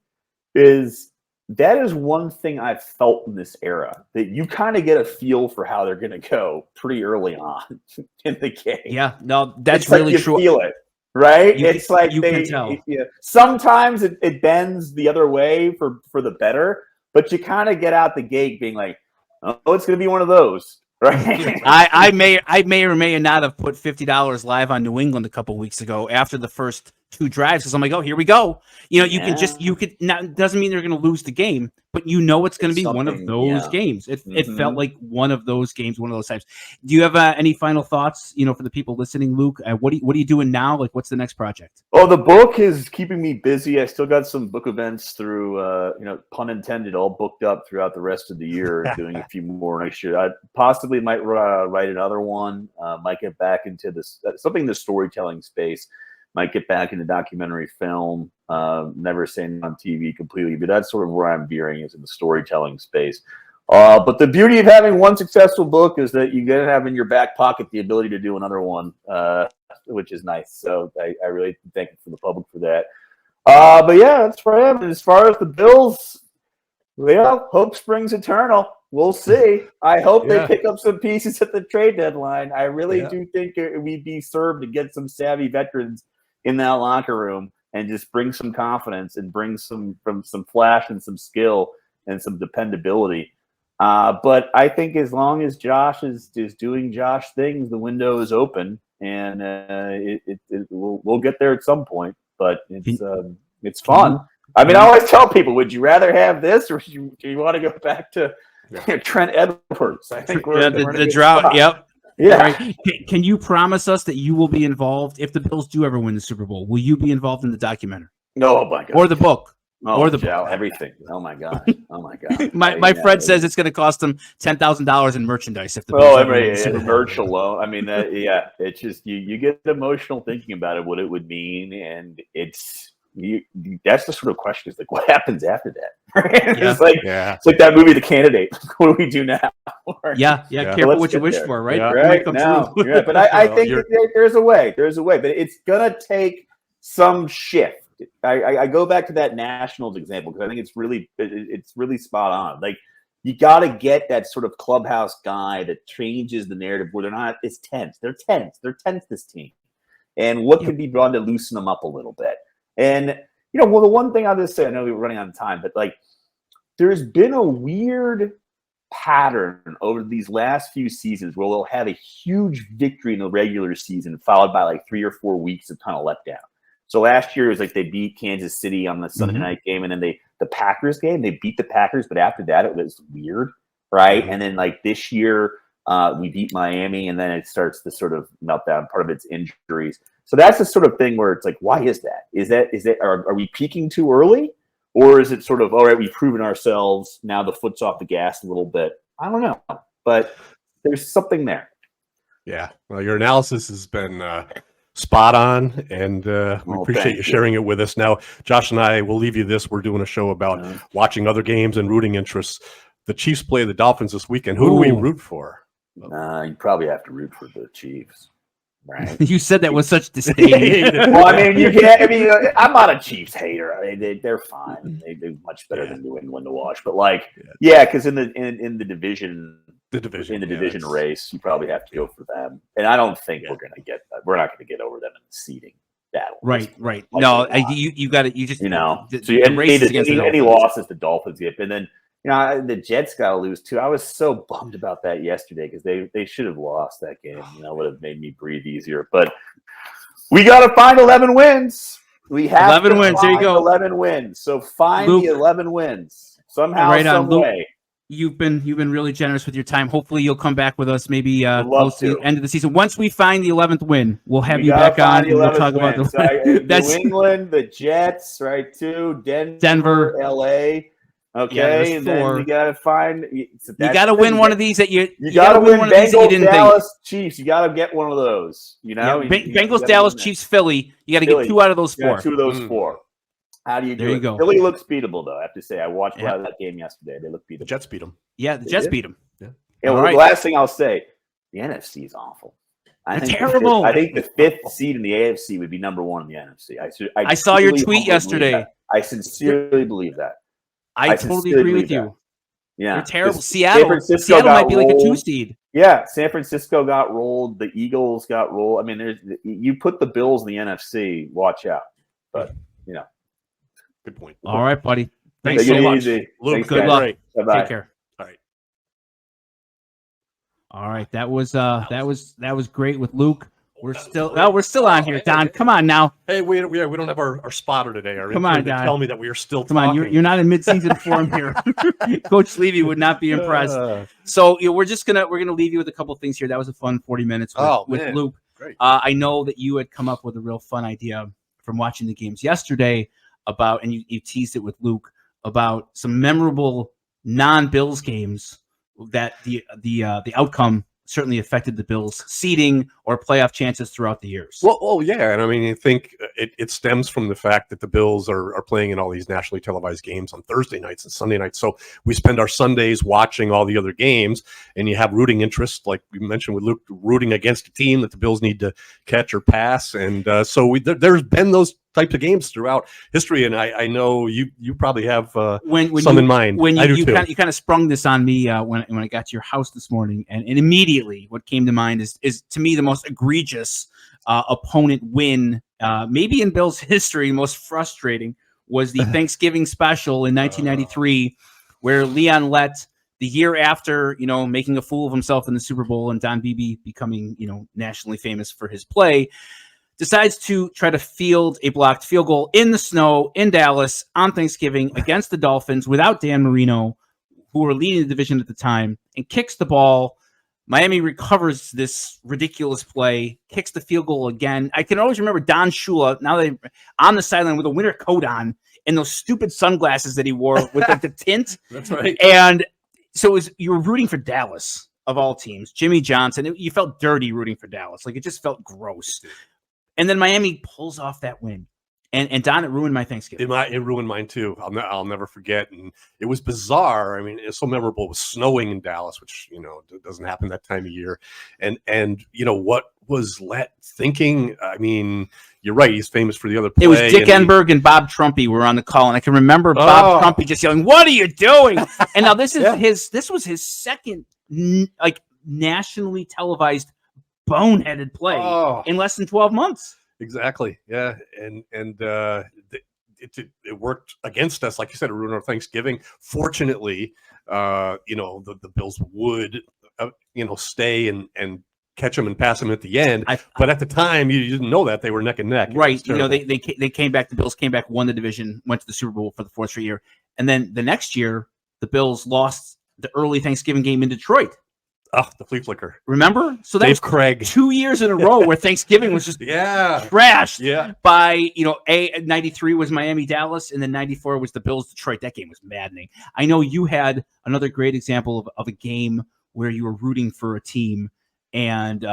is. That is one thing I've felt in this era, that you kind of get a feel for how they're going to go pretty early on in the game. Yeah, no, that's really true. You feel it, right? It's like you can tell. Sometimes it bends the other way for the better, but you kind of get out the gate being like, oh, it's going to be one of those. Right. I may or may not have put $50 live on New England a couple weeks ago after the first 2 drives, because I'm like, oh, here we go. You could now, it doesn't mean they're going to lose the game, but it's going to be one of those games. It felt like one of those games, one of those times. Do you have any final thoughts, for the people listening, Luke? What are you doing now? Like, what's the next project? Oh, the book is keeping me busy. I still got some book events through, pun intended, all booked up throughout the rest of the year. Doing a few more next year. I possibly might write another one. Might get back into something in the storytelling space. Might get back into documentary film, never saying on TV completely, but that's sort of where I'm veering, is in the storytelling space. But the beauty of having one successful book is that you gotta have in your back pocket the ability to do another one, which is nice. So I really thank you for the public for that. But yeah, that's where I am. And as far as the Bills, hope springs eternal. We'll see. I hope they pick up some pieces at the trade deadline. I really do think we'd be served to get some savvy veterans in that locker room and just bring some confidence and bring some flash and some skill and some dependability. But I think as long as Josh is doing Josh things, the window is open, and we'll get there at some point. But it's fun. I mean, I always tell people, would you rather have this, or do you want to go back to Trent Edwards? I think we're the drought. Spot. Yep. Yeah. Right. Can you promise us that you will be involved if the Bills do ever win the Super Bowl? Will you be involved in the documentary? No, oh my God. Or the book? Or the book? Everything. Oh my God. Oh my God. my friend says it's going to cost them $10,000 in merchandise if the Bills ever win the Super Bowl. Merch alone. I mean, it's just you get emotional thinking about it, what it would mean, and that's the sort of question is like, what happens after that? Right? It's like that movie, The Candidate. What do we do now? Careful what you wish for, right? Right now, but I think there's a way. There's a way, but it's gonna take some shift. I go back to that Nationals example because I think it's really spot on. Like, you got to get that sort of clubhouse guy that changes the narrative where they're not. It's tense. They're tense. They're tense. This team, and what can be done to loosen them up a little bit. And, the one thing I'll just say, I know we're running out of time, but like, there's been a weird pattern over these last few seasons where they'll have a huge victory in the regular season followed by like 3 or 4 weeks of kind of letdown. So last year it was like they beat Kansas City on the Sunday night game, and then the Packers game, they beat the Packers, but after that it was weird, right? And then like this year we beat Miami, and then it starts the sort of meltdown. Part of it's injuries. So that's the sort of thing where it's like, why is that? Is that are we peaking too early? Or is it sort of, all right, we've proven ourselves, now the foot's off the gas a little bit? I don't know, but there's something there. Yeah. Well, your analysis has been spot on, and we appreciate you sharing it with us. Now, Josh and I will leave you this. We're doing a show about watching other games and rooting interests. The Chiefs play the Dolphins this weekend. Who do we root for? You probably have to root for the Chiefs. Right. You said that with such disdain. Well, I mean, you can't. I mean, I'm not a Chiefs hater. I mean, they're fine. They do much better than New England to watch. But like, because in the division, race, you probably have to go for them. And I don't think we're not going to get over them in the seeding battle. Right. No, you got it. You just so any losses the Dolphins get, and then. The Jets got to lose too. I was so bummed about that yesterday because they should have lost that game. Would have made me breathe easier. But we got to find 11 wins. We have 11 wins. There you go. 11 wins. So find the 11 wins somehow, some way. You've been really generous with your time. Hopefully, you'll come back with us maybe close to the end of the season. Once we find the 11th win, we'll have you back on. And we'll talk about New England, the Jets, right? Too Denver, LA. Okay, and then you gotta find. You gotta win one of these that you gotta win. Bengals, Dallas, Chiefs. You gotta get one of those. Bengals, Dallas, Chiefs, Philly. You gotta get 2 out of those 4. 2 of those 4. How do you do it? Go. Philly looks beatable, though. I have to say, I watched a lot of that game yesterday. They look beatable. The Jets beat them. Yeah, the Jets beat them. Yeah. And the last thing I'll say, the NFC is awful. Terrible. I think the 5th seed in the AFC would be number 1 in the NFC. I saw your tweet yesterday. I sincerely believe that. I totally agree with you. Yeah, they're terrible. Seattle might be like a 2 seed. Yeah, San Francisco got rolled. The Eagles got rolled. I mean, you put the Bills in the NFC. Watch out. But good point. All right, buddy. Thanks so much, Luke. Good luck. Bye-bye. Take care. All right. That was great with Luke. We're still on here, Don. Come on now. Hey, we don't have our spotter today. Come on, Don. Tell me that we are still talking. Come on, you're not in midseason form here. Coach Levy would not be impressed. So we're gonna leave you with a couple things here. That was a fun 40 minutes with Luke. Great. I know that you had come up with a real fun idea from watching the games yesterday about, and you teased it with Luke about some memorable non-Bills games that the outcome certainly affected the Bills' seeding or playoff chances throughout the years. Well, yeah, and I mean, I think it stems from the fact that the Bills are playing in all these nationally televised games on Thursday nights and Sunday nights. So we spend our Sundays watching all the other games, and you have rooting interest, like we mentioned with Luke, rooting against a team that the Bills need to catch or pass. And so there's been those types of games throughout history, and I know you probably have when some in mind. When I do you too. kind of sprung this on me when I got to your house this morning, and immediately what came to mind is to me the most egregious opponent win, maybe in Bills history, most frustrating, was the Thanksgiving special in 1993, where Leon Lett, the year after, making a fool of himself in the Super Bowl and Don Beebe becoming, nationally famous for his play, decides to try to field a blocked field goal in the snow in Dallas on Thanksgiving against the Dolphins without Dan Marino, who were leading the division at the time, and kicks the ball. Miami recovers this ridiculous play, kicks the field goal again. I can always remember Don Shula, now that on the sideline with a winter coat on and those stupid sunglasses that he wore with like the tint. That's right. And so you were rooting for Dallas, of all teams. Jimmy Johnson, you felt dirty rooting for Dallas. Like, it just felt gross. And then Miami pulls off that win. And Don, it ruined my Thanksgiving. It ruined mine too. I'll never forget. And it was bizarre. I mean, it's so memorable. It was snowing in Dallas, which, doesn't happen that time of year. And what was Lett thinking? I mean, you're right. He's famous for the other play. It was Dick Enberg and Bob Trumpy were on the call. And I can remember Bob Trumpy just yelling, "What are you doing?" And now this is this was his second, nationally televised boneheaded play in less than 12 months. Exactly. Yeah. And it worked against us. Like you said, it ruined our Thanksgiving. Fortunately, the Bills would, stay and catch them and pass them at the end. But at the time, you didn't know that. They were neck and neck. Right. They came back. The Bills came back, won the division, went to the Super Bowl for the fourth straight year. And then the next year, the Bills lost the early Thanksgiving game in Detroit. Oh, the flea flicker. Remember? So that Dave was Craig. 2 years in a row where Thanksgiving was just trashed by, 93 was Miami Dallas, and then 94 was the Bills Detroit. That game was maddening. I know you had another great example of a game where you were rooting for a team. And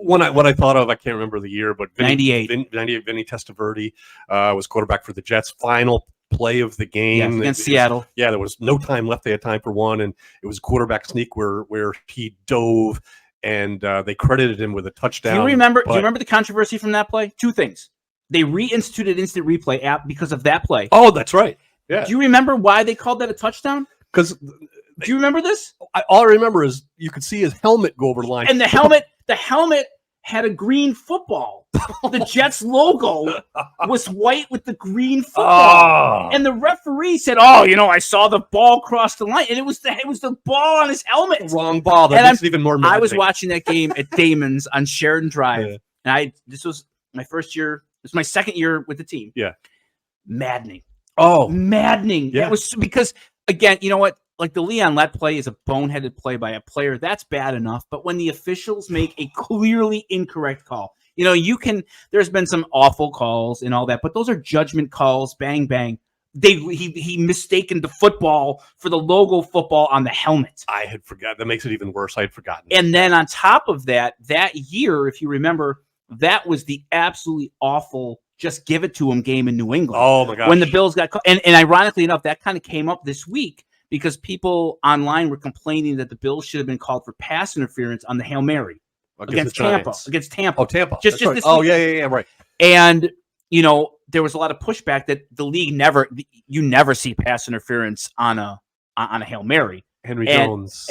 what I thought of, I can't remember the year, but 98. Vinny Testaverde was quarterback for the Jets. Final play of the game against Seattle. There was no time left. They had time for one, and it was quarterback sneak where he dove, and they credited him with a touchdown. Do you remember the controversy from that play? Two things. They reinstituted instant replay app because of that play. Oh, that's right. Yeah. Do you remember why they called that a touchdown? Because do you remember this? All I remember is you could see his helmet go over the line, and the helmet had a green football. The Jets logo was white with the green football. And the referee said, I saw the ball cross the line. And it was the ball on his helmet. Wrong ball. That makes it even more maddening. I was watching that game at Damon's on Sheridan Drive. And this was my first year. This was my second year with the team. Yeah. Maddening. Oh. Maddening. Yeah. That was because, again, you know what? Like, the Leon Lett play is a boneheaded play by a player. That's bad enough. But when the officials make a clearly incorrect call, there's been some awful calls and all that, but those are judgment calls. Bang, bang. He mistaken the football for the logo football on the helmet. I had forgotten. That makes it even worse. I had forgotten. And then on top of that year, if you remember, that was the absolutely awful just give it to him game in New England. Oh, my gosh. When the Bills got caught. And ironically enough, that kind of came up this week, because people online were complaining that the Bills should have been called for pass interference on the Hail Mary against Tampa. Oh, Tampa. Just right. this Oh, week. yeah, right. And, there was a lot of pushback that the league you never see pass interference on a Hail Mary. Henry Jones.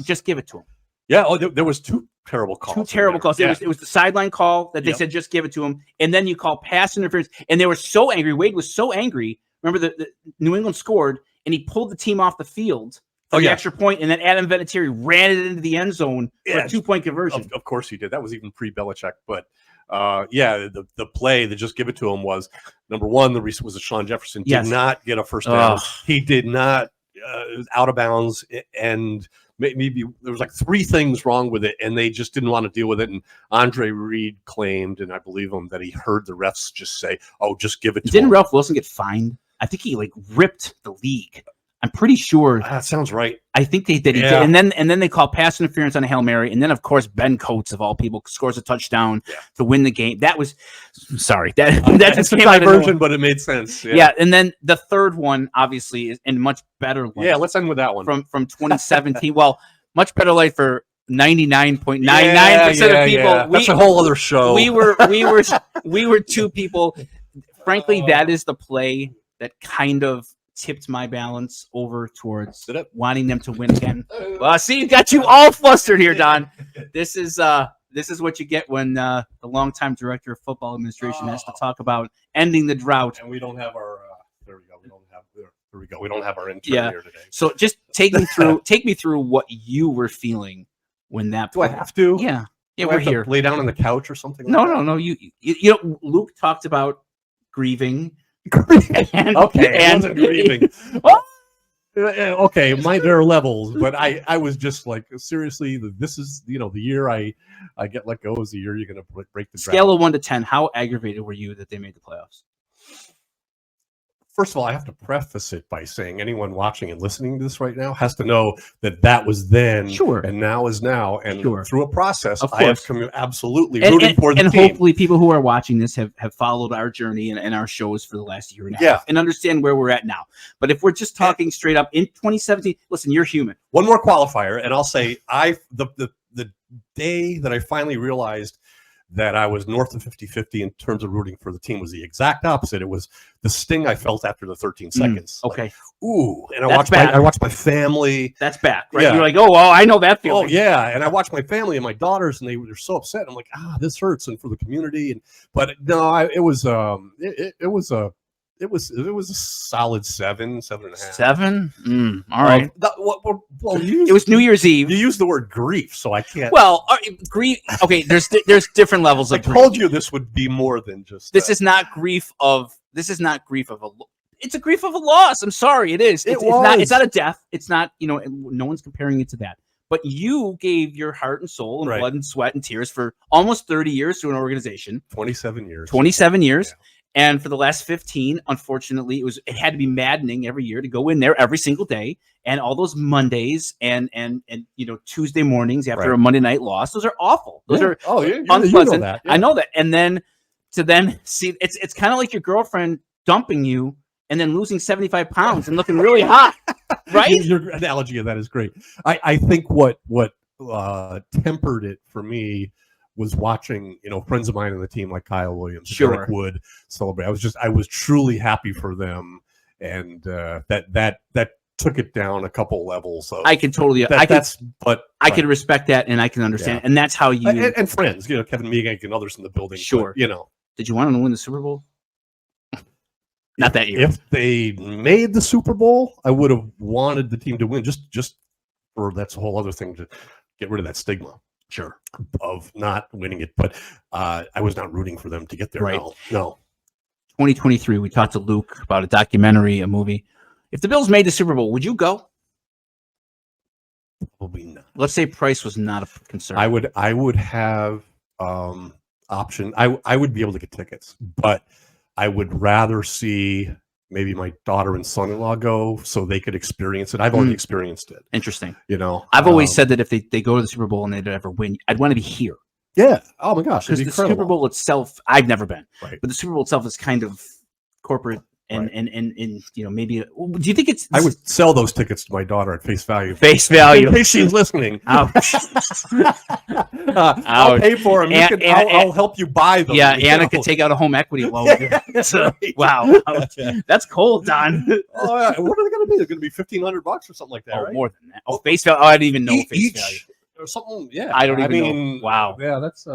Just give it to him. Yeah. Oh, there was two terrible calls. Two terrible calls. Yeah. It was the sideline call that they said just give it to him, and then you call pass interference, and they were so angry. Wade was so angry. Remember, the New England scored, and he pulled the team off the field for the extra point, and then Adam Vinatieri ran it into the end zone for a 2-point conversion. Of course he did. That was even pre-Belichick. But, the play that just give it to him was, number one, was Sean Jefferson did not get a first down. He did not out of bounds, and maybe there was like three things wrong with it, and they just didn't want to deal with it. And Andre Reed claimed, and I believe him, that he heard the refs just say, just give it to him. Didn't Ralph Wilson get fined? I think he ripped the league. I'm pretty sure. That sounds right. I think they did. Yeah. And then they call pass interference on a Hail Mary. And then, of course, Ben Coates, of all people, scores a touchdown to win the game. That was, sorry. That's a diversion, but it made sense. Yeah. And then the third one, obviously, is in much better light. Yeah, let's end with that one. From 2017. Well, much better light for 99.99% of people. That's a whole other show. We were two people frankly, that is the play that kind of tipped my balance over towards wanting them to win again. Well, see, got you all flustered here, Don. This is what you get when the longtime director of football administration has to talk about ending the drought. And we don't have our. There we go. We don't have our intern here today. So just take me through what you were feeling when that. Do I have to? Yeah. Yeah, we're here. Lay down on the couch or something. No. You know, Luke talked about grieving. And grieving. Okay, there are levels, but I was just like, seriously, this is the year I get let go is the year you're going to break the drought. Scale of 1 to 10. How aggravated were you that they made the playoffs? First of all, I have to preface it by saying anyone watching and listening to this right now has to know that was then, and now is now, and through a process, I have come absolutely rooting for the team. And hopefully people who are watching this have followed our journey and our shows for the last year and a half and understand where we're at now. But if we're just talking straight up, in 2017, listen, you're human. One more qualifier, and I'll say the day that I finally realized that I was north of 50-50 in terms of rooting for the team was the exact opposite. It was the sting I felt after the 13 seconds. Okay. Like, ooh, and I watched my family. That's back, right? Yeah. You're like, oh, well, I know that feeling. Oh, yeah, and I watched my family and my daughters, and they were so upset. I'm like, this hurts, and for the community. But no, it was a solid 7.5. 7? All right. It was New Year's Eve. You used the word grief, so I can't. Well, grief. Okay, there's different levels of grief. I told you this would be more than just. This is not grief of. This is not grief of a. It's a grief of a loss. I'm sorry, it is. It's not a death. It's not. No one's comparing it to that. But you gave your heart and soul and blood and sweat and tears for almost 30 years to an organization. 27 years. 27 years. Yeah. And for the last 15, unfortunately, it had to be maddening every year to go in there every single day, and all those Mondays and Tuesday mornings after a Monday night loss. Those are awful. Those are unpleasant. You know that. I know that. And then to see it's kind of like your girlfriend dumping you and then losing 75 pounds and looking really hot, right? Your analogy of that is great. I think what tempered it for me was watching, friends of mine on the team like Kyle Williams, Derek Wood celebrate. I was truly happy for them, and that took it down a couple levels. I can totally, I can respect that, and I can understand, and that's how you and friends, Kevin Meegank and others in the building. Sure, but, did you want to win the Super Bowl? Not that year. If they made the Super Bowl, I would have wanted the team to win. Just for that's a whole other thing to get rid of that stigma. Sure. Of not winning it, but I was not rooting for them to get there. Right. No. 2023, we talked to Luke about a documentary, a movie. If the Bills made the Super Bowl, would you go? Probably not. Let's say price was not a concern. I would have option. I would be able to get tickets, but I would rather see maybe my daughter and son-in-law go so they could experience it. I've already experienced it. Interesting. I've always said that if they go to the Super Bowl and they'd ever win, I'd want to be here. Yeah. Oh my gosh. Because the Super Bowl itself, I've never been. Right. But the Super Bowl itself is kind of corporate and maybe. Do you think it's? I would sell those tickets to my daughter at face value. Face value. In case she's listening. Ouch. I'll pay for them. I'll help you buy them. Yeah, Anna could take out a home equity loan. Wow, that's cold, Don. Oh, yeah. What are they going to be? They're going to be $1,500 or something like that, right? More than that. Oh, face value. I didn't even know face value or something. Yeah, I don't even know. Wow. Yeah, that's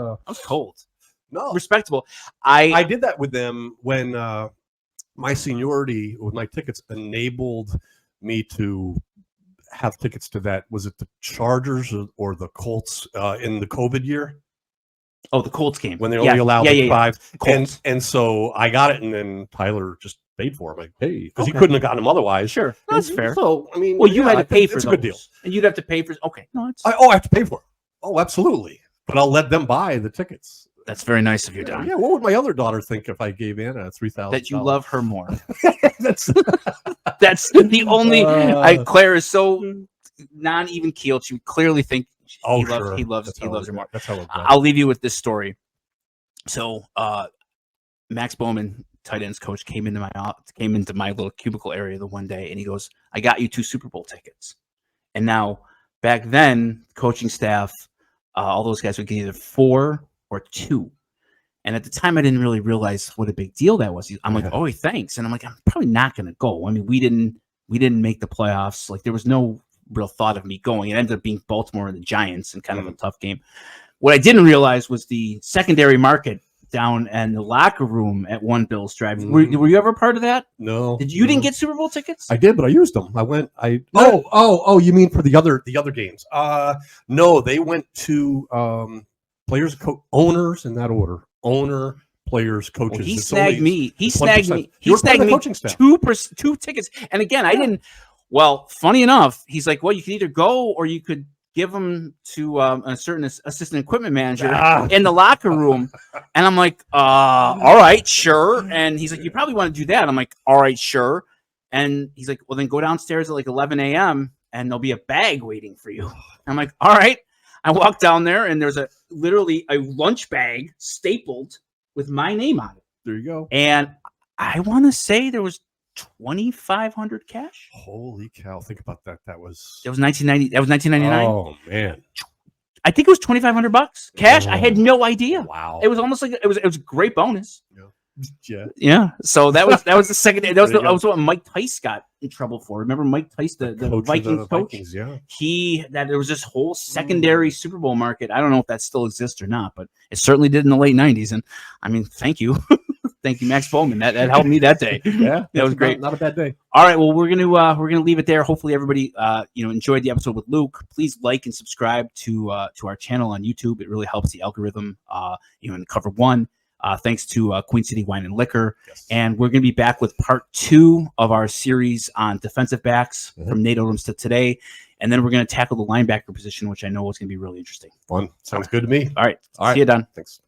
cold. No, respectable. I did that with them when my seniority with my tickets enabled me to have tickets to that. Was it the Chargers or the Colts in the COVID year? Oh, the Colts game when they only allowed 5. And so I got it, and then Tyler just paid for it. Like, hey, because he couldn't have gotten them otherwise. Sure, that's fair. So I mean, well, you had to pay for it's those. A good deal, and you'd have to pay for. Okay, no, it's. I have to pay for it. Oh, absolutely. But I'll let them buy the tickets. That's very nice of you, Don. Yeah, what would my other daughter think if I gave Anna $3,000? That you love her more. that's the only. Claire is so non-even keeled. She would clearly think he loves her more. That's how I'll leave you with this story. So, Max Bowman, tight ends coach, came into my little cubicle area the one day, and he goes, "I got you 2 Super Bowl tickets." And now, back then, coaching staff, all those guys would get either 4 or 2. And at the time, I didn't really realize what a big deal that was. I'm like, oh, thanks. And I'm like, I'm probably not going to go. I mean, we didn't make the playoffs. Like, there was no real thought of me going. It ended up being Baltimore and the Giants and kind of a tough game. What I didn't realize was the secondary market down in the locker room at One Bills Drive. Were you ever part of that? No. Didn't get Super Bowl tickets? I did, but I used them. You mean for the other games? No, they went to players, owners in that order. Owner, players, coaches. Well, he snagged me. He snagged me 2 tickets. And again, I didn't. Well, funny enough, he's like, well, you can either go or you could give them to a certain assistant equipment manager in the locker room. And I'm like, all right, sure. And he's like, you probably want to do that. I'm like, all right, sure. And he's like, well, then go downstairs at like 11 a.m. and there'll be a bag waiting for you. I'm like, all right. I walked down there and there's literally a lunch bag stapled with my name on it. There you go. And I want to say there was $2,500 cash. Holy cow! Think about that. That was 1990. That was 1999. Oh man! I think it was $2,500 cash. I had no idea. Wow! It was almost like it was a great bonus. Yeah. So that was the second. That was what Mike Tice got in trouble for. Remember Mike Tice, the Vikings coach? There was this whole secondary Super Bowl market. I don't know if that still exists or not, but it certainly did in the late 90s. And I mean, thank you. Thank you, Max Bowman. That helped me that day. Yeah, that was great. Not a bad day. All right, well, we're gonna leave it there. Hopefully, everybody enjoyed the episode with Luke. Please like and subscribe to our channel on YouTube. It really helps the algorithm. In cover 1. Thanks to Queen City Wine and Liquor. Yes. And we're going to be back with part 2 of our series on defensive backs from Nate Odoms to today. And then we're going to tackle the linebacker position, which I know is going to be really interesting. Fun. Sounds good to me. All right. See you, Don. Thanks.